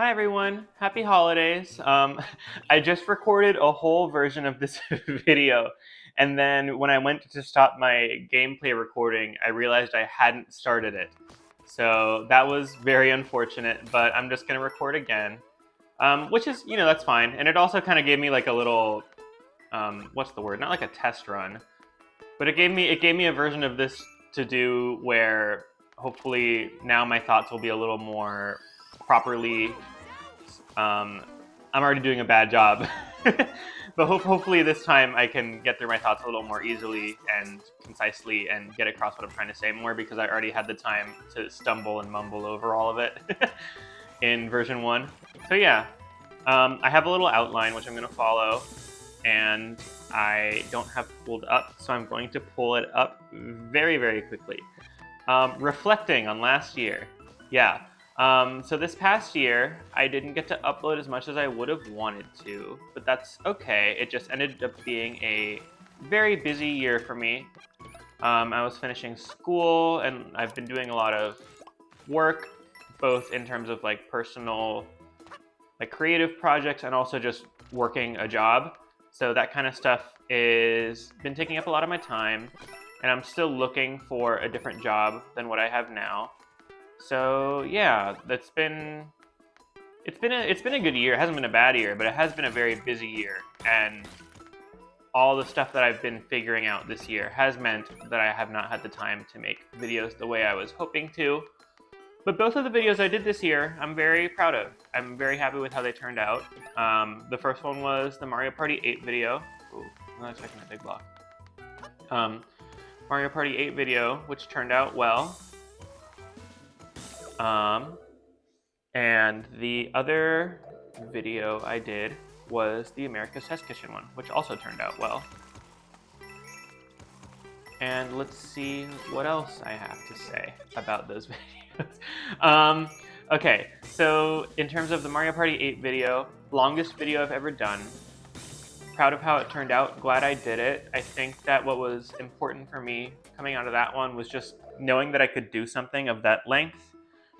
Hi everyone, happy holidays. I just recorded a whole version of this video, and then when I went to stop my gameplay recording, I realized I hadn't started it. So that was very unfortunate, but I'm just gonna record again, which is, that's fine. And it also kind of gave me like a little, what's the word? Not like a test run, but it gave me a version of this to do where hopefully now my thoughts will be a little more properly. I'm already doing a bad job, but hopefully this time I can get through my thoughts a little more easily and concisely and get across what I'm trying to say more because I already had the time to stumble and mumble over all of it in version 1. So yeah, I have a little outline which I'm going to follow, and I don't have pulled up, so I'm going to pull it up very, very quickly. Reflecting on last year. Yeah. So this past year, I didn't get to upload as much as I would have wanted to, but that's okay. It just ended up being a very busy year for me. I was finishing school, and I've been doing a lot of work, both in terms of like personal, like creative projects, and also just working a job. So that kind of stuff is been taking up a lot of my time, and I'm still looking for a different job than what I have now. So yeah, it's been a good year. It hasn't been a bad year, but it has been a very busy year, and all the stuff that I've been figuring out this year has meant that I have not had the time to make videos the way I was hoping to. But both of the videos I did this year, I'm very proud of. I'm very happy with how they turned out. The first one was the Mario Party 8 video. Ooh, I'm not expecting a big block. Mario Party 8 video, which turned out well. And the other video I did was the America's Test Kitchen one, which also turned out well. And let's see what else I have to say about those videos. Okay, so in terms of the Mario Party 8 video, longest video I've ever done. Proud of how it turned out, glad I did it. I think that what was important for me coming out of that one was just knowing that I could do something of that length,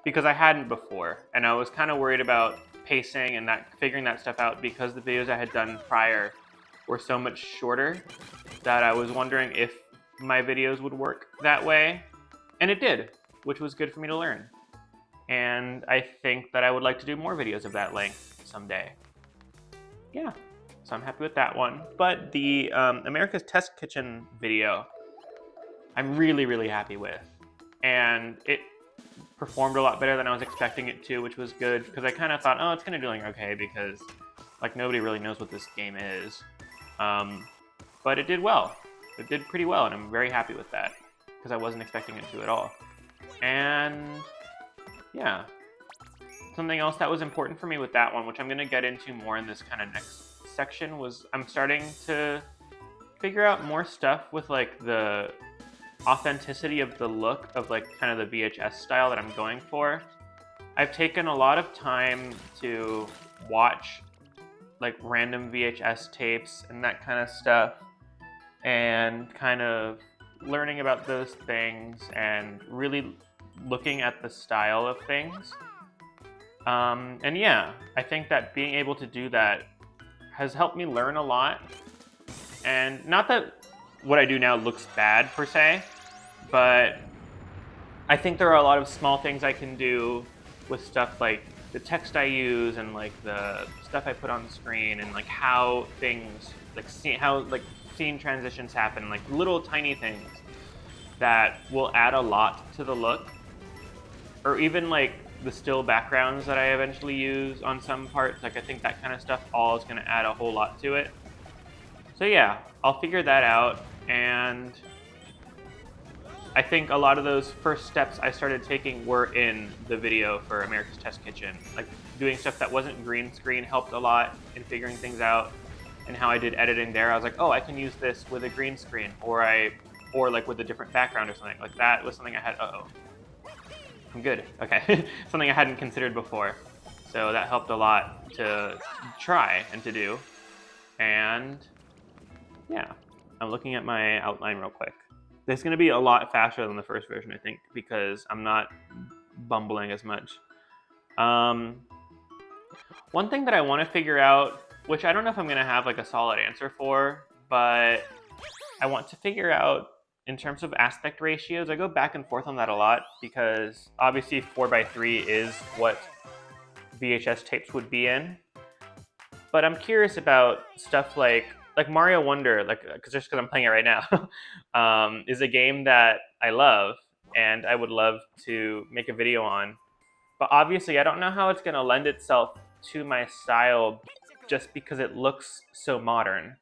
because I hadn't before, and I was kind of worried about pacing and figuring that stuff out because the videos I had done prior were so much shorter that I was wondering if my videos would work that way, and it did, which was good for me to learn. And I think that I would like to do more videos of that length someday. Yeah, so I'm happy with that one. But the America's Test Kitchen video, I'm really, really happy with, and it performed a lot better than I was expecting it to, which was good, because I kind of thought, oh, it's going to do like okay, because like nobody really knows what this game is. But it did well. It did pretty well, and I'm very happy with that, because I wasn't expecting it to at all. And yeah, something else that was important for me with that one, which I'm going to get into more in this kind of next section, was I'm starting to figure out more stuff with like the authenticity of the look of like kind of the VHS style that I'm going for. I've taken a lot of time to watch like random VHS tapes and that kind of stuff, and kind of learning about those things and really looking at the style of things. And yeah, I think that being able to do that has helped me learn a lot. And not that what I do now looks bad per se, but I think there are a lot of small things I can do with stuff like the text I use and like the stuff I put on the screen, and like how things like how scene transitions happen, like little tiny things that will add a lot to the look, or even like the still backgrounds that I eventually use on some parts. Like I think that kind of stuff all is going to add a whole lot to it. So yeah, I'll figure that out, and I think a lot of those first steps I started taking were in the video for America's Test Kitchen. Like doing stuff that wasn't green screen helped a lot in figuring things out, and how I did editing there. I was like, oh, I can use this with a green screen, or like with a different background or something. Like that was something I had. I'm good. Okay, something I hadn't considered before. So that helped a lot to try and to do. And yeah, I'm looking at my outline real quick. It's going to be a lot faster than the first version, I think, because I'm not bumbling as much. One thing that I want to figure out, which I don't know if I'm going to have like a solid answer for, but I want to figure out in terms of aspect ratios. I go back and forth on that a lot because obviously 4:3 is what VHS tapes would be in. But I'm curious about stuff like Mario Wonder, like just because I'm playing it right now, is a game that I love and I would love to make a video on. But obviously, I don't know how it's going to lend itself to my style just because it looks so modern.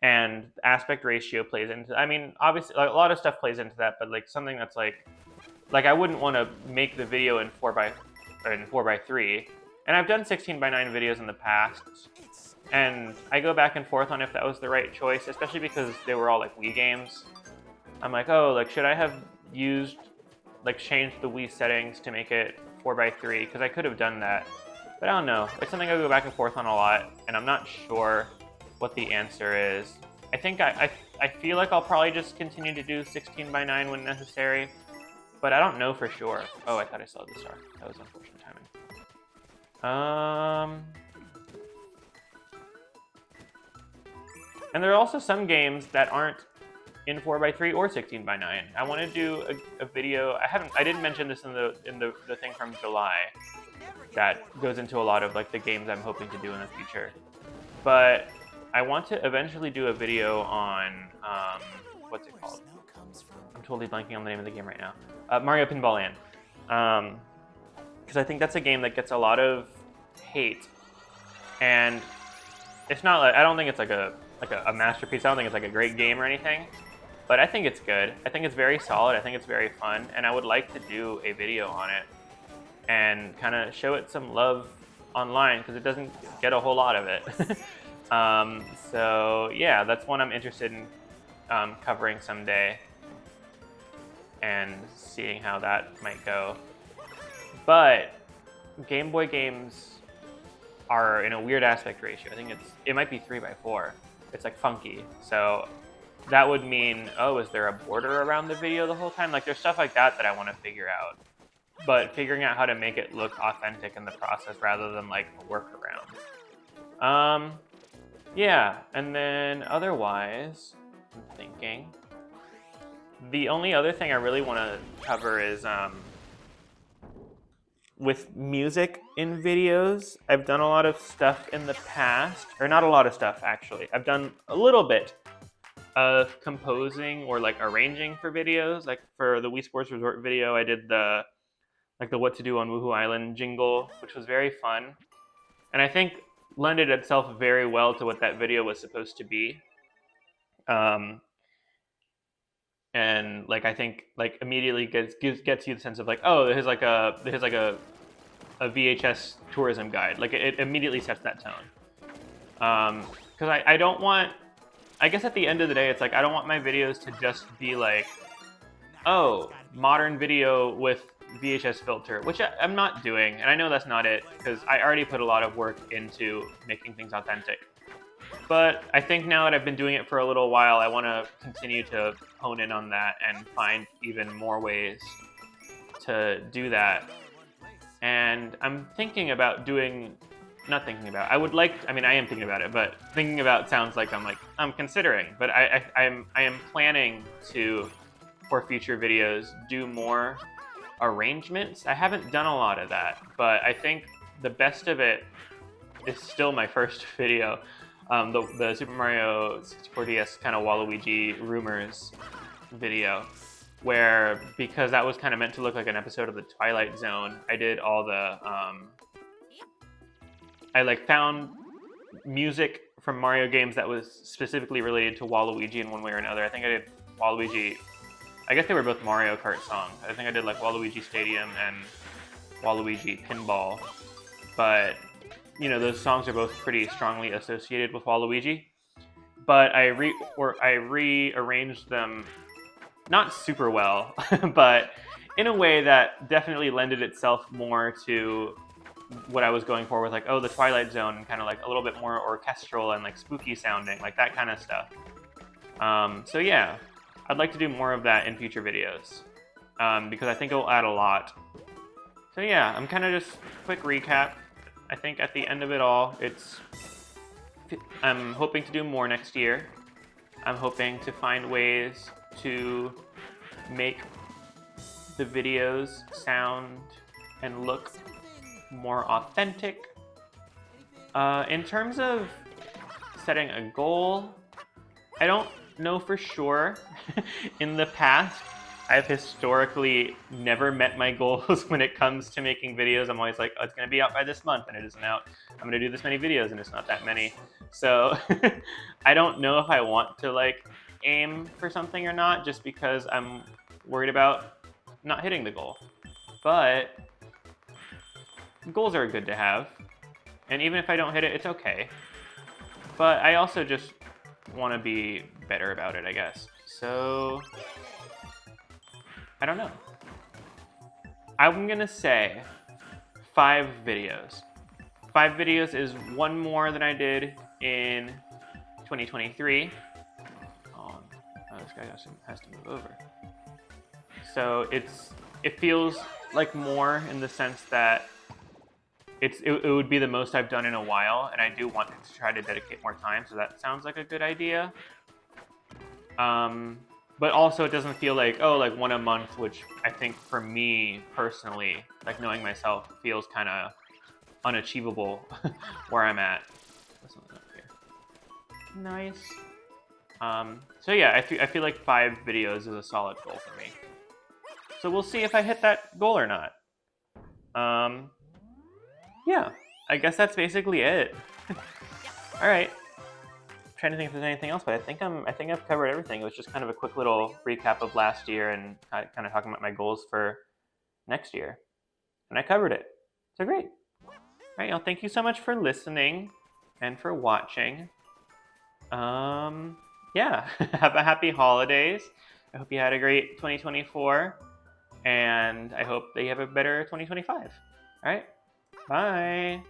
And aspect ratio plays into. I mean, obviously, like, a lot of stuff plays into that, but like something that's like I wouldn't want to make the video in 4:3. And I've done 16:9 videos in the past, and I go back and forth on if that was the right choice, especially because they were all like Wii games. I'm like, oh, like should I have changed the Wii settings to make it 4:3? Because I could have done that, but I don't know. It's something I go back and forth on a lot, and I'm not sure what the answer is. I think I feel like I'll probably just continue to do 16:9 when necessary, but I don't know for sure. Oh, I thought I saw the star. That was unfortunate timing. And there are also some games that aren't in 4:3 or 16:9. I want to do a video. I didn't mention this in the thing from July that goes into a lot of like the games I'm hoping to do in the future. But I want to eventually do a video on what's it called? I'm totally blanking on the name of the game right now. Mario Pinball Land. Because I think that's a game that gets a lot of hate, and it's not like, I don't think it's like a masterpiece. I don't think it's like a great game or anything, but I think it's good. I think it's very solid. I think it's very fun, and I would like to do a video on it and kind of show it some love online because it doesn't get a whole lot of it. So yeah, that's one I'm interested in covering someday and seeing how that might go. But Game Boy games are in a weird aspect ratio. I think it might be 3:4. It's like funky. So that would mean, oh, is there a border around the video the whole time? Like there's stuff like that I want to figure out. But figuring out how to make it look authentic in the process rather than like a workaround. Yeah, and then otherwise, I'm thinking the only other thing I really want to cover is with music in videos. I've done a lot of stuff in the past, or not a lot of stuff actually. I've done a little bit of composing or like arranging for videos. Like for the Wii Sports Resort video, I did the What to Do on Woohoo Island jingle, which was very fun. And I think lended itself very well to what that video was supposed to be. And like I think like immediately gets you the sense of like, oh, here's like a VHS tourism guide. Like it immediately sets that tone. Because I don't want, I guess at the end of the day, it's like I don't want my videos to just be like, oh, modern video with VHS filter, which I'm not doing, and I know that's not it because I already put a lot of work into making things authentic. But I think now that I've been doing it for a little while, I want to continue to hone in on that and find even more ways to do that. And I'm thinking about doing, not thinking about, I am thinking about it, but thinking about sounds like I'm considering, but I am planning to, for future videos, do more arrangements. I haven't done a lot of that, but I think the best of it is still my first video, the Super Mario 64 DS kind of Waluigi rumors video, where because that was kind of meant to look like an episode of the Twilight Zone, I did all the I found music from Mario games that was specifically related to Waluigi in one way or another. I think I did Waluigi. I guess they were both Mario Kart songs. I think I did Waluigi Stadium and Waluigi Pinball, but those songs are both pretty strongly associated with Waluigi. But I rearranged them not super well, but in a way that definitely lended itself more to what I was going for with the Twilight Zone, and kind of a little bit more orchestral and spooky sounding, that kind of stuff. So yeah. I'd like to do more of that in future videos, because I think it'll add a lot. So yeah, I'm kind of just quick recap. I think at the end of it all, I'm hoping to do more next year. I'm hoping to find ways to make the videos sound and look more authentic. In terms of setting a goal, I don't know for sure. In the past, I've historically never met my goals when it comes to making videos. I'm always like, oh, it's gonna be out by this month, and it isn't out. I'm gonna do this many videos, and it's not that many. So I don't know if I want to like aim for something or not, just because I'm worried about not hitting the goal. But goals are good to have, and even if I don't hit it, it's okay. But I also just want to be better about it, I guess. So I don't know. I'm gonna say 5 videos. 5 videos is one more than I did in 2023. Oh, this guy has to move over. So it feels like more in the sense that it would be the most I've done in a while, and I do want to try to dedicate more time, so that sounds like a good idea. But also it doesn't feel like, oh, like one a month, which I think for me personally, like knowing myself, feels kind of unachievable where I'm at. There's something up here. Nice. So yeah, I feel like 5 videos is a solid goal for me. So we'll see if I hit that goal or not. Yeah, I guess that's basically it. All right. Trying to think if there's anything else, but I think I've covered everything. It was just kind of a quick little recap of last year and kind of talking about my goals for next year, and I covered it. So great. All right, y'all. Thank you so much for listening and for watching. Yeah. Have a happy holidays. I hope you had a great 2024, and I hope that you have a better 2025. All right. Bye.